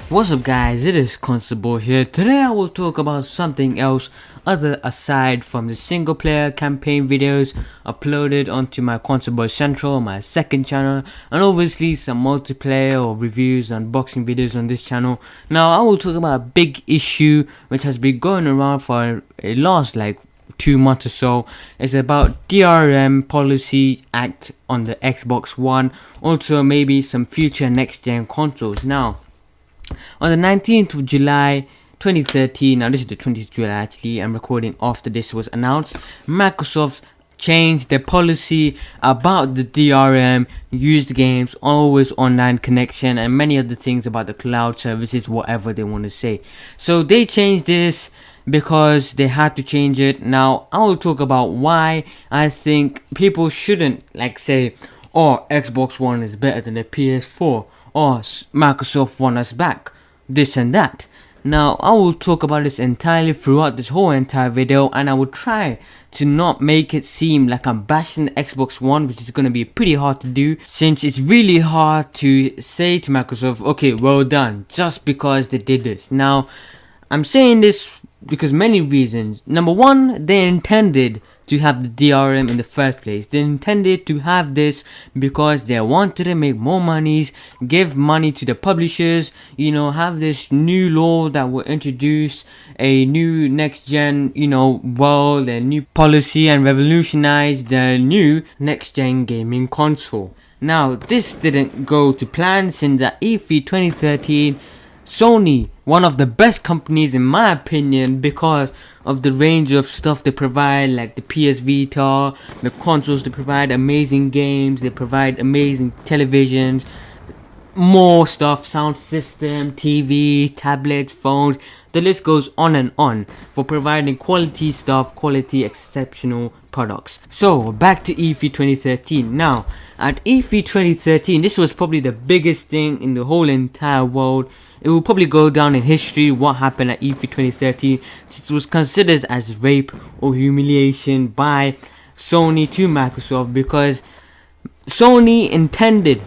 What's up guys, it is Constable here. Today I will talk about something else other aside from the single player campaign videos uploaded onto my Constable Central, my second channel, and obviously some multiplayer or reviews and unboxing videos on this channel. Now I will talk about a big issue which has been going around for a last 2 months or so. It's about DRM policy act on the Xbox One, also maybe some future next gen consoles. Now on the 19th of July 2013, now this is the 20th of July actually, I'm recording after this was announced, Microsoft changed their policy about the DRM, used games, always online connection, and many other things about the cloud services, whatever they want to say. So they changed this because they had to change it. Now I will talk about why I think people shouldn't say, oh, Xbox One is better than the PS4, or Microsoft won us back, this and that. Now I will talk about this entirely throughout this whole entire video, and I will try to not make it seem like I'm bashing the Xbox One, which is going to be pretty hard to do, since it's really hard to say to Microsoft, okay, well done, just because they did this. Now I'm saying this because many reasons. Number one, they intended to have the DRM in the first place. They intended to have this because they wanted to make more monies, give money to the publishers, have this new law that will introduce a new next gen, world, a new policy, and revolutionize the new next gen gaming console. Now this didn't go to plan, since at E3 2013, Sony, one of the best companies in my opinion because of the range of stuff they provide, like the PS Vita, the consoles, they provide amazing games, they provide amazing televisions, more stuff, sound system, TV, tablets, phones, the list goes on and on for providing quality stuff, quality exceptional products. So back to E3 2013. Now at E3 2013, this was probably the biggest thing in the whole entire world. It will probably go down in history what happened at E3 2013, since it was considered as rape or humiliation by Sony to Microsoft, because Sony intended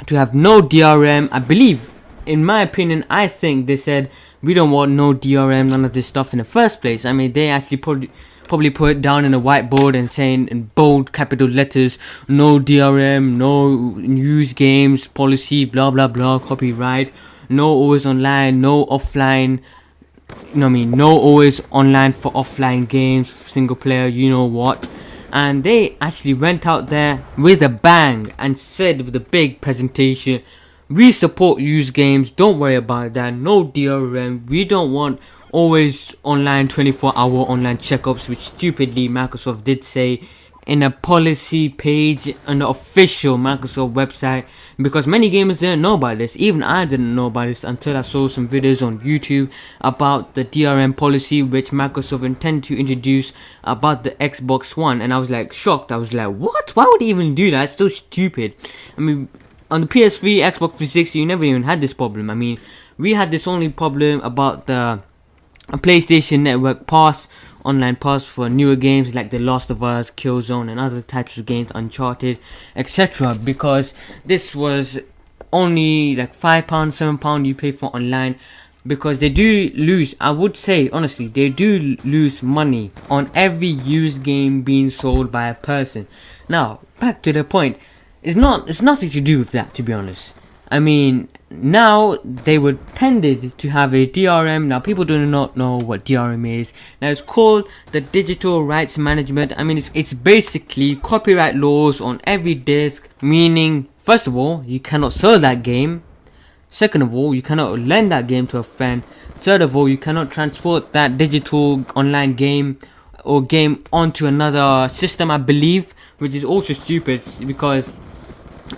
to have no DRM. I believe, in my opinion, I think they said we don't want no DRM, none of this stuff in the first place. I mean, they actually probably put it down in a whiteboard and saying in bold capital letters, no DRM, no use games policy, blah blah blah, copyright, no always online, no offline, no always online for offline games, single player, what. And they actually went out there with a bang and said with a big presentation, we support used games, don't worry about that, no DRM, we don't want always online 24-hour online checkups, which stupidly Microsoft did say in a policy page on the official Microsoft website, because many gamers didn't know about this. Even I didn't know about this until I saw some videos on YouTube about the DRM policy which Microsoft intend to introduce about the Xbox One, and I was shocked. I was like, what? Why would they even do that? It's so stupid. I mean, on the PS3, Xbox 360, you never even had this problem. I mean, we had this only problem about the PlayStation Network Pass, online pass for newer games like The Last of Us, Killzone, and other types of games, Uncharted, etc. Because this was only £5, £7 you pay for online, because they do lose, I would say honestly, they do lose money on every used game being sold by a person. Now back to the point, it's nothing to do with that, to be honest. I mean, now they were tended to have a DRM. Now people do not know what DRM is. Now it's called the Digital Rights Management. I mean, it's basically copyright laws on every disc, meaning first of all, you cannot sell that game. Second of all, you cannot lend that game to a friend. Third of all, you cannot transport that digital online game or game onto another system, I believe, which is also stupid because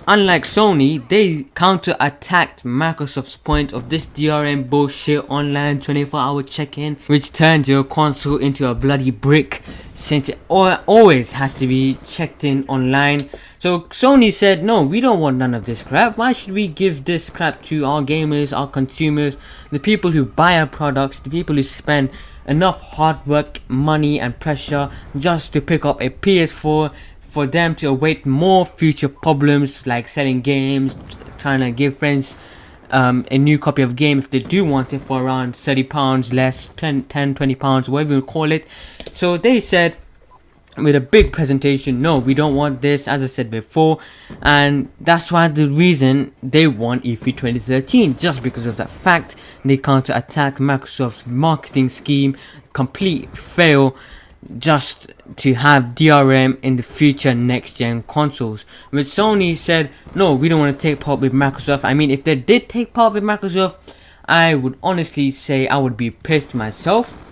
unlike Sony, they counter-attacked Microsoft's point of this DRM bullshit online 24-hour check-in, which turned your console into a bloody brick, since it always has to be checked in online. So Sony said, no, we don't want none of this crap. Why should we give this crap to our gamers, our consumers, the people who buy our products, the people who spend enough hard work, money and pressure just to pick up a PS4, for them to await more future problems like selling games, trying to give friends a new copy of game if they do want it for around £30 less, 10, £20, whatever you call it. So they said with a big presentation, no, we don't want this, as I said before, and that's why the reason they won E3 2013, just because of that fact. They counter-attacked Microsoft's marketing scheme, complete fail, just to have DRM in the future next-gen consoles. With Sony said, no, we don't want to take part with Microsoft. I mean, if they did take part with Microsoft, I would honestly say I would be pissed myself,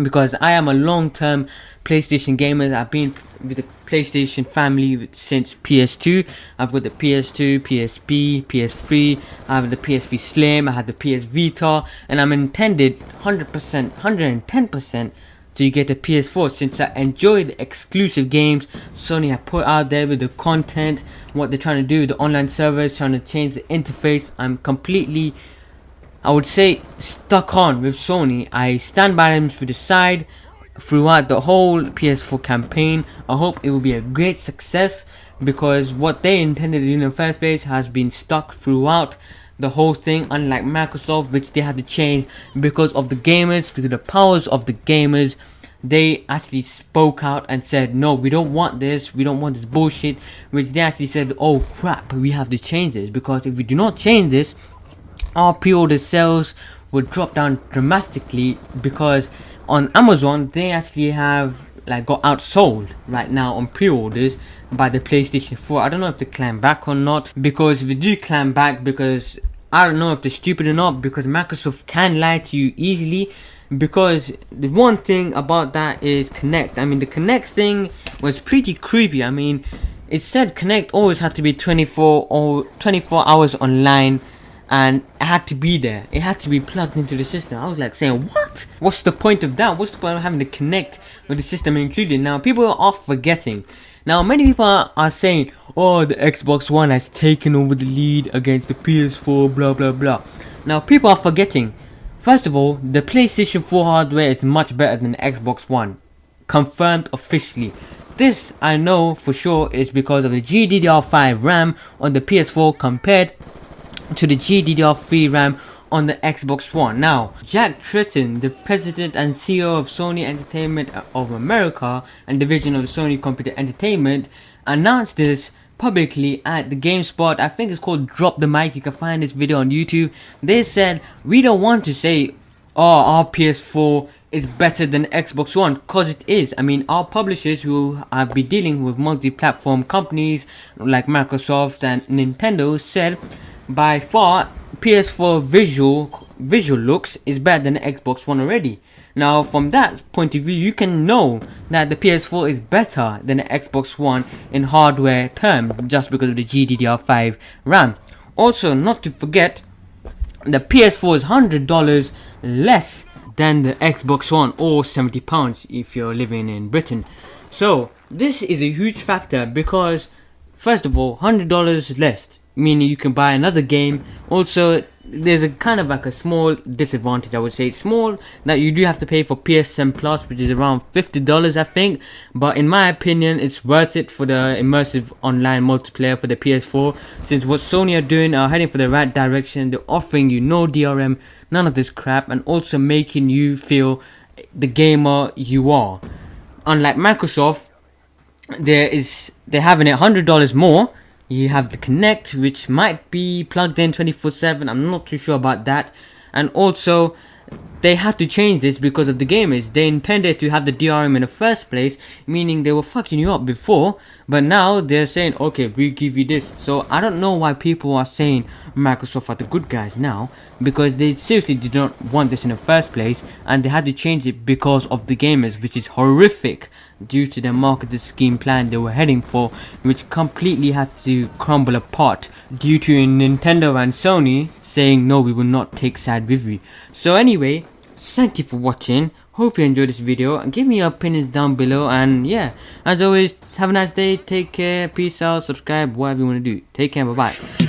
because I am a long-term PlayStation gamer. I've been with the PlayStation family since PS2. I've got the PS2, PSP, PS3, I have the PS3 Slim, I have the PS Vita, and I'm intended 100%, 110% to get a PS4, since I enjoy the exclusive games Sony have put out there with the content, what they're trying to do, the online servers, trying to change the interface. I'm completely, I would say, stuck on with Sony. I stand by them for the side throughout the whole PS4 campaign. I hope it will be a great success, because what they intended to do in the first place has been stuck throughout the whole thing, unlike Microsoft, which they had to change because of the gamers, because of the powers of the gamers. They actually spoke out and said, no, we don't want this, we don't want this bullshit, which they actually said, oh crap, we have to change this, because if we do not change this, our pre-order sales will drop down dramatically, because on Amazon they actually have like got outsold right now on pre-orders by the PlayStation 4. I don't know if they climb back or not, because if they do climb back, because I don't know if they're stupid or not, because Microsoft can lie to you easily. Because the one thing about that is Kinect. I mean, the Kinect thing was pretty creepy. I mean, it said Kinect always had to be 24 hours online, and it had to be there. It had to be plugged into the system. I was like saying, what? What's the point of that? What's the point of having to connect with the system included? Now, people are forgetting. Now, many people are saying, oh, the Xbox One has taken over the lead against the PS4, blah, blah, blah. Now, people are forgetting. First of all, the PlayStation 4 hardware is much better than the Xbox One. Confirmed officially. This, I know for sure, is because of the GDDR5 RAM on the PS4 compared to the GDDR3 RAM on the Xbox One. Now, Jack Tretton, the president and CEO of Sony Entertainment of America and division of the Sony Computer Entertainment, announced this publicly at the GameSpot. I think it's called Drop the Mic. You can find this video on YouTube. They said, we don't want to say, oh, our PS4 is better than Xbox One, because it is. I mean, our publishers who have been dealing with multi-platform companies like Microsoft and Nintendo said, by far, PS4 visual looks is better than the Xbox One already. Now, from that point of view, you can know that the PS4 is better than the Xbox One in hardware terms, just because of the GDDR5 RAM. Also, not to forget, the PS4 is $100 less than the Xbox One, or £70 if you're living in Britain. So, this is a huge factor, because, first of all, $100 less, meaning you can buy another game. Also, there's a kind of like a small disadvantage, I would say. Small, that you do have to pay for PSN Plus, which is around $50, I think. But in my opinion, it's worth it for the immersive online multiplayer for the PS4. Since what Sony are doing are heading for the right direction. They're offering you no DRM, none of this crap, and also making you feel the gamer you are. Unlike Microsoft, they're having it $100 more. You have the Kinect, which might be plugged in 24/7. I'm not too sure about that. And also, they had to change this because of the gamers. They intended to have the DRM in the first place, meaning they were fucking you up before. But now they're saying, okay, we give you this. So I don't know why people are saying Microsoft are the good guys now, because they seriously did not want this in the first place, and they had to change it because of the gamers, which is horrific due to the marketing scheme plan they were heading for, which completely had to crumble apart due to Nintendo and Sony saying, no, we will not take side with you. So anyway, thank you for watching. Hope you enjoyed this video, and give me your opinions down below. And yeah, as always, have a nice day, take care, peace out, subscribe, whatever you want to do. Take care, bye bye.